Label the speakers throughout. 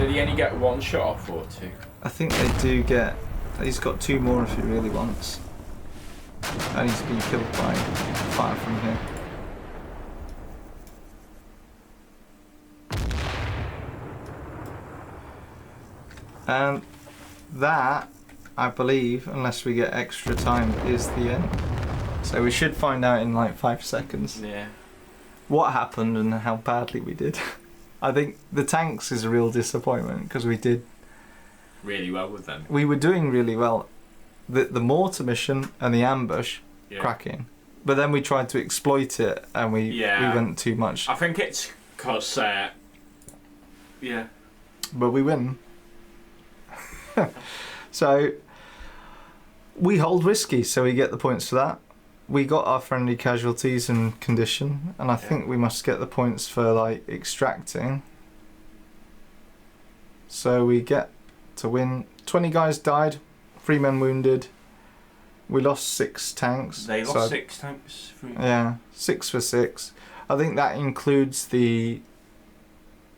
Speaker 1: Did he only get one shot off or two?
Speaker 2: I think they do get... He's got 2 more if he really wants. And he's been killed by fire from here. And that, I believe, unless we get extra time, is the end. So we should find out in like 5 seconds.
Speaker 1: Yeah.
Speaker 2: What happened and how badly we did. I think the tanks is a real disappointment because we did
Speaker 1: really well with them.
Speaker 2: We were doing really well. The mortar mission and the ambush, cracking. But then we tried to exploit it and we went too much.
Speaker 1: I think it's because,
Speaker 2: But we win. So we hold risky, so we get the points for that. We got our friendly casualties and condition, and I think we must get the points for like extracting. So we get to win. 20 guys died, 3 men wounded. We lost 6 tanks.
Speaker 1: They lost 6 tanks.
Speaker 2: Yeah, 6 for 6. I think that includes the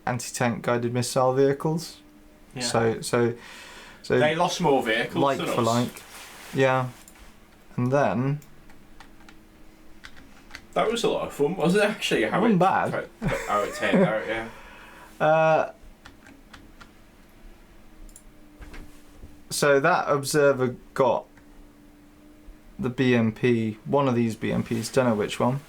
Speaker 2: anti-tank guided missile vehicles.
Speaker 1: Yeah.
Speaker 2: So
Speaker 1: they lost more vehicles
Speaker 2: like
Speaker 1: than
Speaker 2: for
Speaker 1: us.
Speaker 2: like. Yeah. And then
Speaker 1: that was a lot of fun, wasn't it? Actually,
Speaker 2: it wasn't bad.
Speaker 1: How it turned out, yeah.
Speaker 2: So that observer got the BMP, one of these BMPs, don't know which one.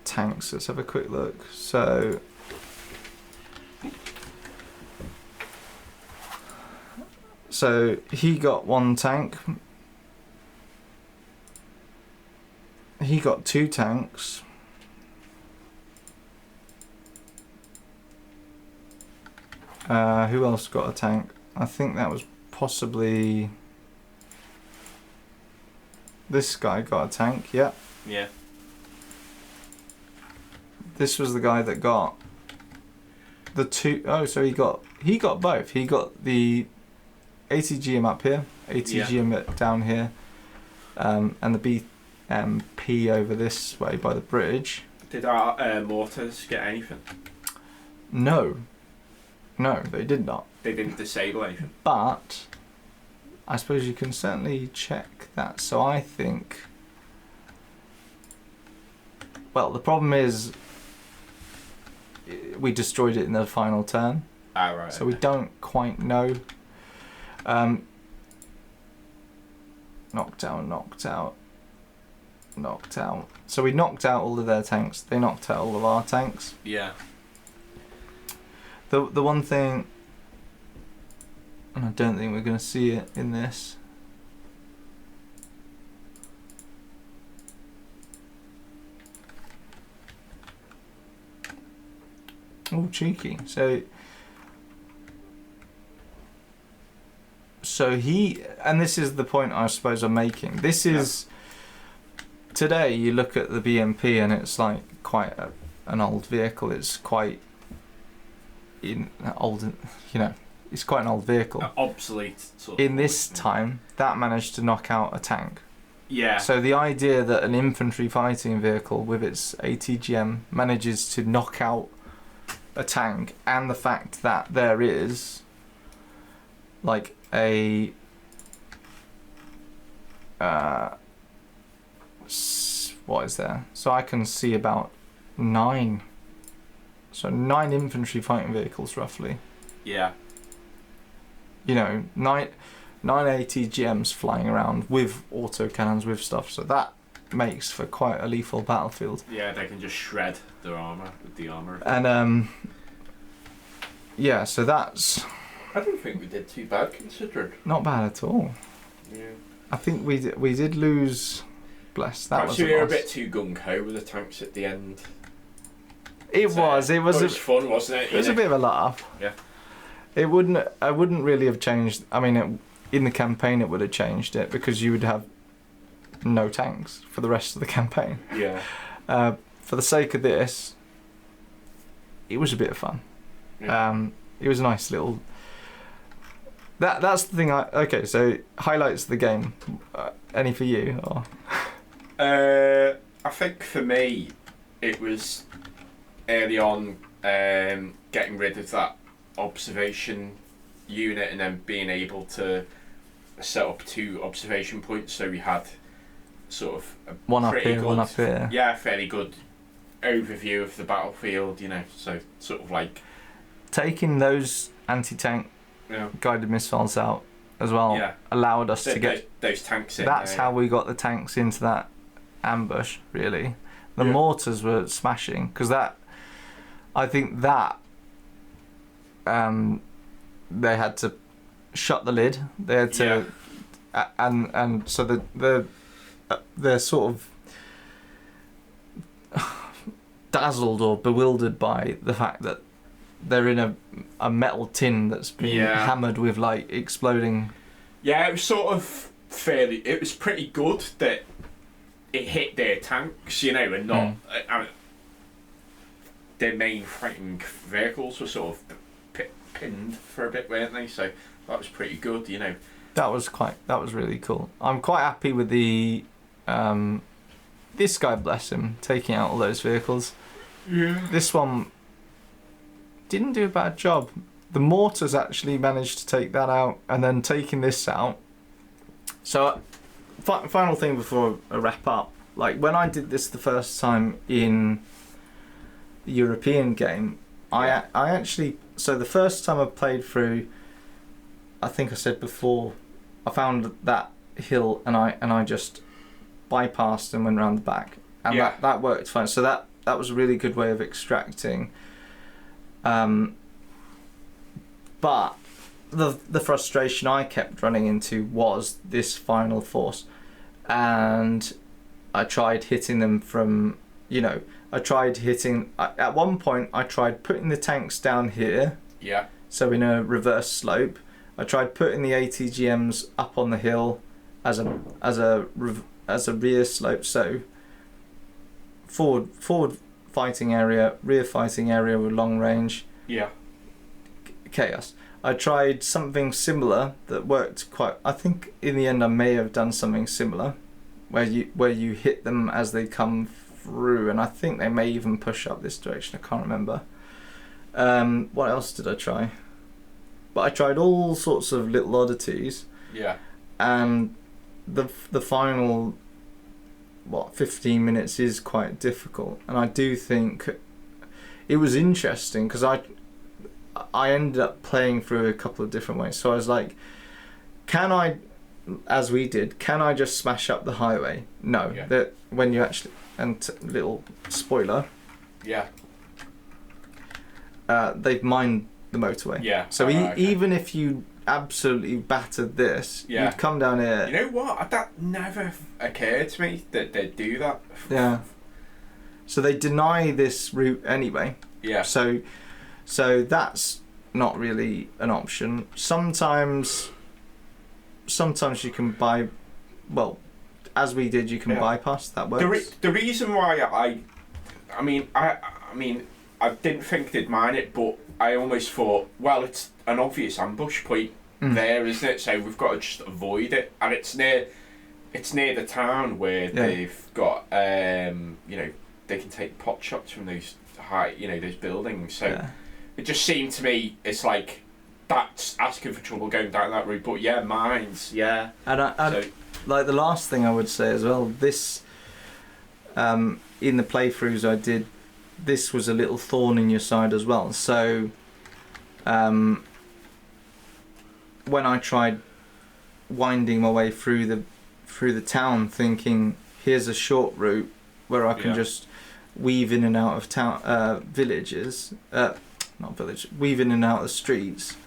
Speaker 2: Tanks, let's have a quick look. So he got 1 tank. He got 2 tanks. Who else got a tank? I think that was possibly this guy got a tank. Yeah.
Speaker 1: Yeah.
Speaker 2: This was the guy that got the 2. Oh, so he got both. He got the ATGM up here, ATGM down here, and the BMP over this way by the bridge.
Speaker 1: Did our mortars get anything?
Speaker 2: No, they did not.
Speaker 1: They didn't disable anything.
Speaker 2: But I suppose you can certainly check that. So I think. Well, the problem is we destroyed it in the final turn.
Speaker 1: Ah, right.
Speaker 2: So we don't quite know. Knocked out. So we knocked out all of their tanks. They knocked out all of our tanks.
Speaker 1: Yeah.
Speaker 2: The one thing, and I don't think we're going to see it in this. Oh, cheeky. So he, and this is the point I suppose I'm making. This is, today you look at the BMP and it's like quite an old vehicle. It's quite old, it's quite an old vehicle.
Speaker 1: Obsolete sort
Speaker 2: of. In this time, that managed to knock out a tank.
Speaker 1: Yeah.
Speaker 2: So the idea that an infantry fighting vehicle with its ATGM manages to knock out a tank, and the fact that there is like a what is there? So I can see about 9. So 9 infantry fighting vehicles roughly.
Speaker 1: Yeah.
Speaker 2: 9 ATGMs flying around with autocannons with stuff. So that makes for quite a lethal battlefield.
Speaker 1: Yeah, they can just shred their armor with the armor.
Speaker 2: And yeah, so that's.
Speaker 1: I don't think we did too bad considering.
Speaker 2: Not bad at all.
Speaker 1: Yeah.
Speaker 2: I think we did lose. Bless that.
Speaker 1: Perhaps we were a bit too gung ho with the tanks at the end.
Speaker 2: It was
Speaker 1: fun, wasn't it?
Speaker 2: It was a bit of a laugh.
Speaker 1: Yeah.
Speaker 2: I wouldn't really have changed. I mean, in the campaign, it would have changed it because you would have no tanks for the rest of the campaign.
Speaker 1: Yeah.
Speaker 2: For the sake of this, it was a bit of fun. Yeah. It was a nice little. That's the thing. Okay, so highlights of the game. Any for you or?
Speaker 1: I think for me, it was early on getting rid of that observation unit and then being able to set up 2 observation points, so we had sort of a
Speaker 2: One up
Speaker 1: pretty
Speaker 2: here,
Speaker 1: good,
Speaker 2: one up here.
Speaker 1: yeah, fairly good overview of the battlefield, you know, so sort of like
Speaker 2: Taking those anti-tank
Speaker 1: yeah,
Speaker 2: guided missiles out as well
Speaker 1: yeah,
Speaker 2: allowed us to get.
Speaker 1: those tanks in
Speaker 2: That's
Speaker 1: there.
Speaker 2: how we got the tanks into that ambush. Really, the
Speaker 1: Yeah.
Speaker 2: mortars were smashing because that. I think that. They had to shut the lid. They had to, and so they're sort of dazzled or bewildered by the fact that they're in a metal tin that's been hammered with like exploding.
Speaker 1: Yeah, it was sort of fairly. It was pretty good that it hit their tanks, you know, and not their main fighting vehicles were sort of pinned for a bit, weren't they? So that was pretty good, you know.
Speaker 2: That was really cool. I'm quite happy with the this guy, bless him, taking out all those vehicles.
Speaker 1: Yeah.
Speaker 2: This one didn't do a bad job. The mortars actually managed to take that out, and then taking this out. So, final thing before I wrap up. Like when I did this the first time in the European game, I actually. So the first time I played through, I think I said before, I found that hill and I just bypassed and went around the back, and that worked fine. So that was a really good way of extracting. But the frustration I kept running into was this final force, and I tried hitting them from, you know, I tried hitting, at one point I tried putting the tanks down here, so in a reverse slope. I tried putting the ATGMs up on the hill as a rear slope, so forward fighting area, rear fighting area with long range. Chaos. I tried something similar that worked quite. I think in the end I may have done something similar, where you hit them as they come through, and I think they may even push up this direction. I can't remember. What else did I try? But I tried all sorts of little oddities. And the final 15 minutes is quite difficult, and I do think it was interesting because I ended up playing through a couple of different ways. So I was like, can I, as we did, can I just smash up the highway? No. That when you actually, and little spoiler, they've mined the motorway. So even if you absolutely battered this, you'd come down here.
Speaker 1: You know what? That never occurred to me that they'd do that.
Speaker 2: Yeah. So they deny this route anyway. So that's not really an option. Sometimes you can as we did, you can bypass. That works.
Speaker 1: The reason why I mean I didn't think they'd mine it, but I almost thought, well, it's an obvious ambush point there, isn't it? So we've got to just avoid it, and it's near the town where they've got you know, they can take pot shots from those high, you know, those buildings. So it just seemed to me it's like that's asking for trouble going down that route. But mines, and
Speaker 2: so, like the last thing I would say as well, this in the playthroughs I did, this was a little thorn in your side as well. So when I tried winding my way through the town, thinking here's a short route where I can just weave in and out of town villages, weave in and out of the streets.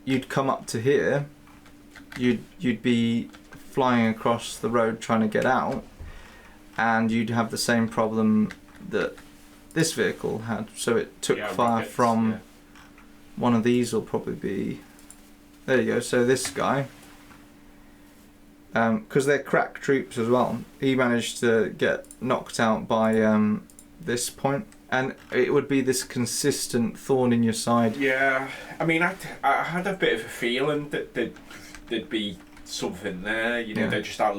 Speaker 2: You'd come up to here, you'd be flying across the road trying to get out, and you'd have the same problem that this vehicle had. So it took fire from one of these will probably be, there you go. So this guy, because they're crack troops as well, he managed to get knocked out by this point, and it would be this consistent thorn in your side.
Speaker 1: I mean, I had a bit of a feeling that there'd be something there, you know. They just had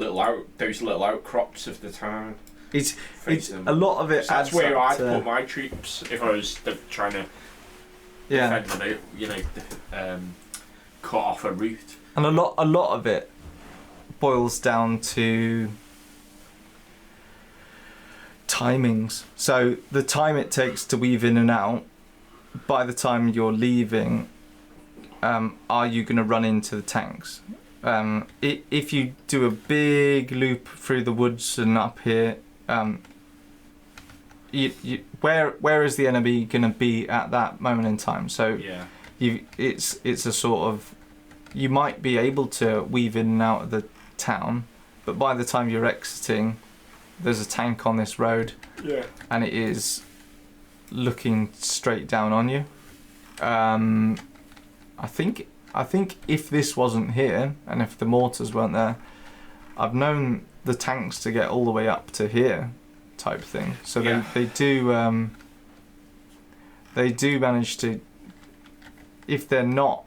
Speaker 1: those little outcrops of the town.
Speaker 2: it's
Speaker 1: face them.
Speaker 2: a lot of it.
Speaker 1: So that's
Speaker 2: adds
Speaker 1: where
Speaker 2: up
Speaker 1: I'd
Speaker 2: to-
Speaker 1: put my troops if I was trying to
Speaker 2: Yeah,
Speaker 1: defend them, you know, cut off a route.
Speaker 2: and a lot of it boils down to timings. So the time it takes to weave in and out, by the time you're leaving, are you going to run into the tanks? If you do a big loop through the woods and up here, where is the enemy going to be at that moment in time? So
Speaker 1: Yeah.
Speaker 2: it's a sort of, you might be able to weave in and out of the town, but by the time you're exiting, there's a tank on this road,
Speaker 1: Yeah.
Speaker 2: and it is looking straight down on you. I think if this wasn't here and if the mortars weren't there, I've known the tanks to get all the way up to here, type thing. So
Speaker 1: Yeah.
Speaker 2: they do manage to, if they're not,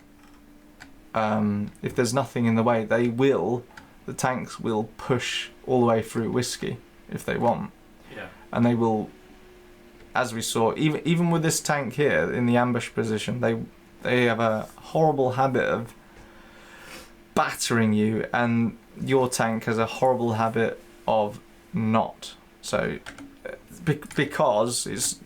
Speaker 2: if there's nothing in the way, the tanks will push all the way through Whiskey if they want.
Speaker 1: Yeah.
Speaker 2: And they will, as we saw, even with this tank here in the ambush position, they have a horrible habit of battering you, and your tank has a horrible habit of not. So, because it's,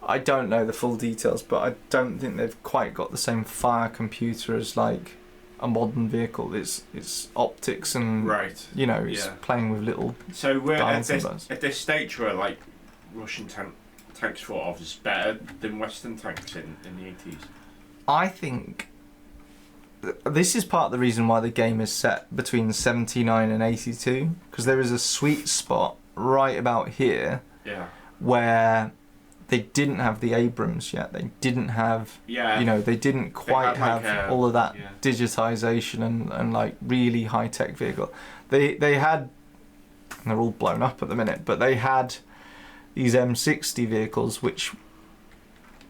Speaker 2: I don't know the full details, but I don't think they've quite got the same fire computer as like a modern vehicle. It's optics and
Speaker 1: Right.
Speaker 2: you know, it's
Speaker 1: Yeah.
Speaker 2: playing with little.
Speaker 1: So we're
Speaker 2: dials and buttons.
Speaker 1: at this stage where like Russian tanks thought of as better than Western tanks in the 80s.
Speaker 2: I think this is part of the reason why the game is set between 79 and 82, because there is a sweet spot right about here
Speaker 1: Yeah.
Speaker 2: where they didn't have the Abrams yet. They didn't have,
Speaker 1: Yeah.
Speaker 2: you know, they didn't quite
Speaker 1: had, like,
Speaker 2: have all of that
Speaker 1: yeah.
Speaker 2: digitization and like really high tech vehicle. They had, and they're all blown up at the minute, but they had these M60 vehicles, which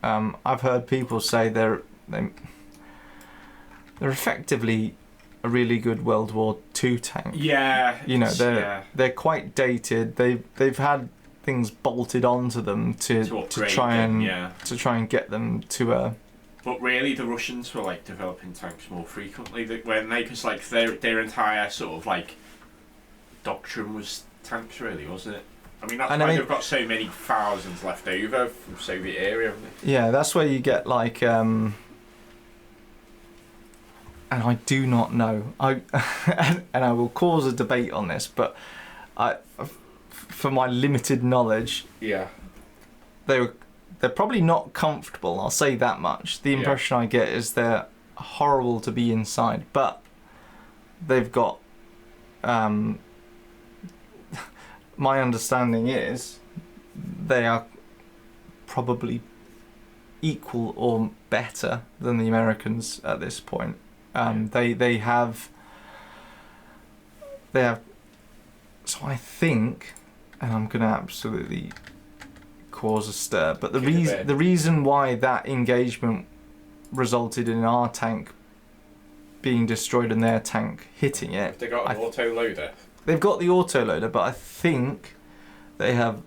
Speaker 2: I've heard people say they're effectively a really good World War II tank.
Speaker 1: Yeah.
Speaker 2: You know,
Speaker 1: yeah.
Speaker 2: they're quite dated. They've had things bolted onto them to
Speaker 1: upgrade
Speaker 2: try
Speaker 1: them,
Speaker 2: and
Speaker 1: yeah.
Speaker 2: to try and get them to a.
Speaker 1: But really, the Russians were like developing tanks more frequently. Because like their entire sort of like doctrine was tanks, really, wasn't it? I mean, that's why they've got so many thousands left over from Soviet era, haven't they?
Speaker 2: Yeah, that's where you get like. And I do not know. And I will cause a debate on this, but for my limited knowledge,
Speaker 1: Yeah.
Speaker 2: they're probably not comfortable. I'll say that much. The impression I get is they're horrible to be inside, but they've got. My understanding is they are probably equal or better than the Americans at this point. They have. So I think, and I'm going to absolutely cause a stir, but the reason why that engagement resulted in our tank being destroyed and their tank hitting it.
Speaker 1: Have they got an auto loader?
Speaker 2: They've got the auto loader, but I think they have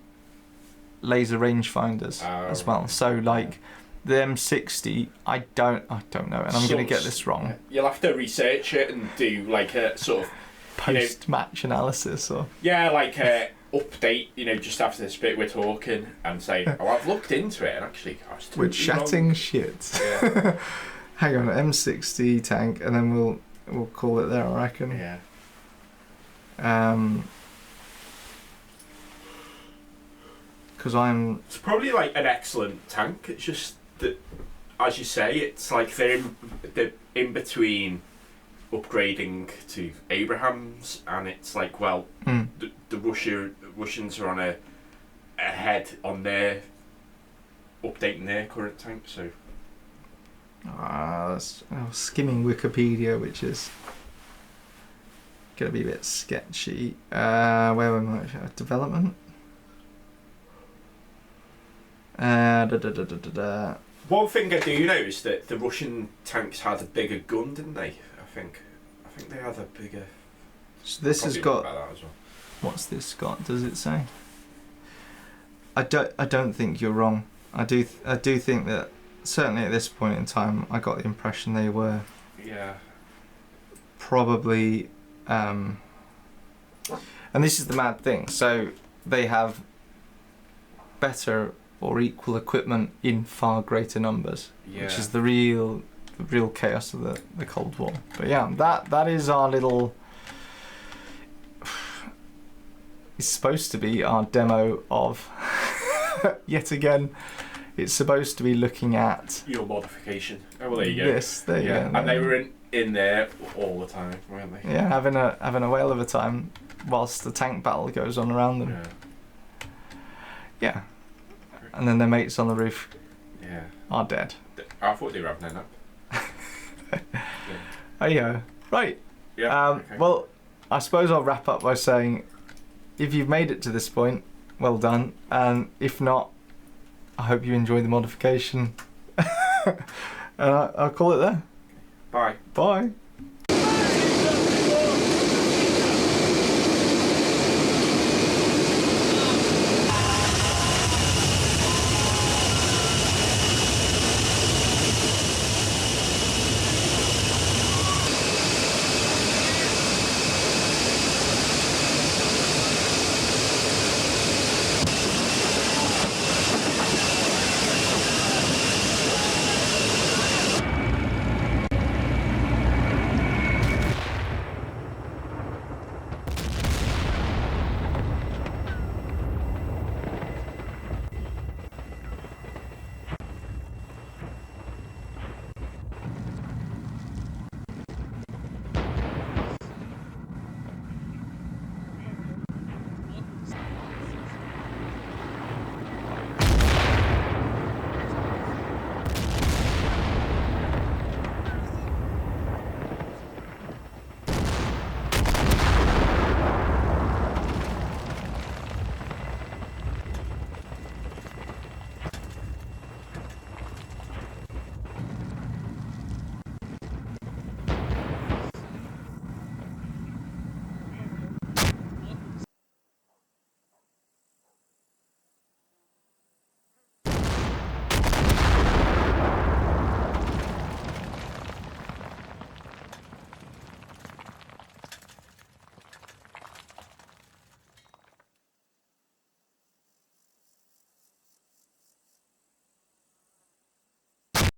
Speaker 2: laser rangefinders as well. So like the M60, I don't know, and I'm going to get this wrong.
Speaker 1: You'll have to research it and do like a sort of
Speaker 2: post-match analysis or
Speaker 1: like a update, just after this bit we're talking and say, I've looked into it and actually I was
Speaker 2: we're chatting shit.
Speaker 1: Yeah.
Speaker 2: Hang on, M60 tank, and then we'll call it there, I reckon.
Speaker 1: Yeah.
Speaker 2: Because it's
Speaker 1: probably like an excellent tank. It's just that, as you say, it's like they're in between upgrading to Abrahams, and it's like, well, the Russians are on ahead on their updating their current tank. So
Speaker 2: I was skimming Wikipedia, which is gonna be a bit sketchy. Where am I? Development.
Speaker 1: One thing I do know is that the Russian tanks had a bigger gun, didn't they? I think they had a bigger.
Speaker 2: So this has got.
Speaker 1: About that as well.
Speaker 2: What's this got? Does it say? I don't think you're wrong. I do think that certainly at this point in time, I got the impression they were probably. And this is the mad thing. So they have better or equal equipment in far greater numbers, which is the real chaos of the Cold War. But yeah, that is our little. It's supposed to be our demo of. Yet again, it's supposed to be looking at
Speaker 1: your modification. Oh, well, there you
Speaker 2: go. There you go.
Speaker 1: And they were in there all the time, weren't they?
Speaker 2: Yeah, having a whale of a time whilst the tank battle goes on around them. Yeah. And then their mates on the roof are dead.
Speaker 1: I thought they were having a nap.
Speaker 2: Oh yeah. Right.
Speaker 1: Yeah. Okay.
Speaker 2: Well, I suppose I'll wrap up by saying, if you've made it to this point, well done. And if not, I hope you enjoy the modification. And I'll call it there.
Speaker 1: Bye.
Speaker 2: Bye.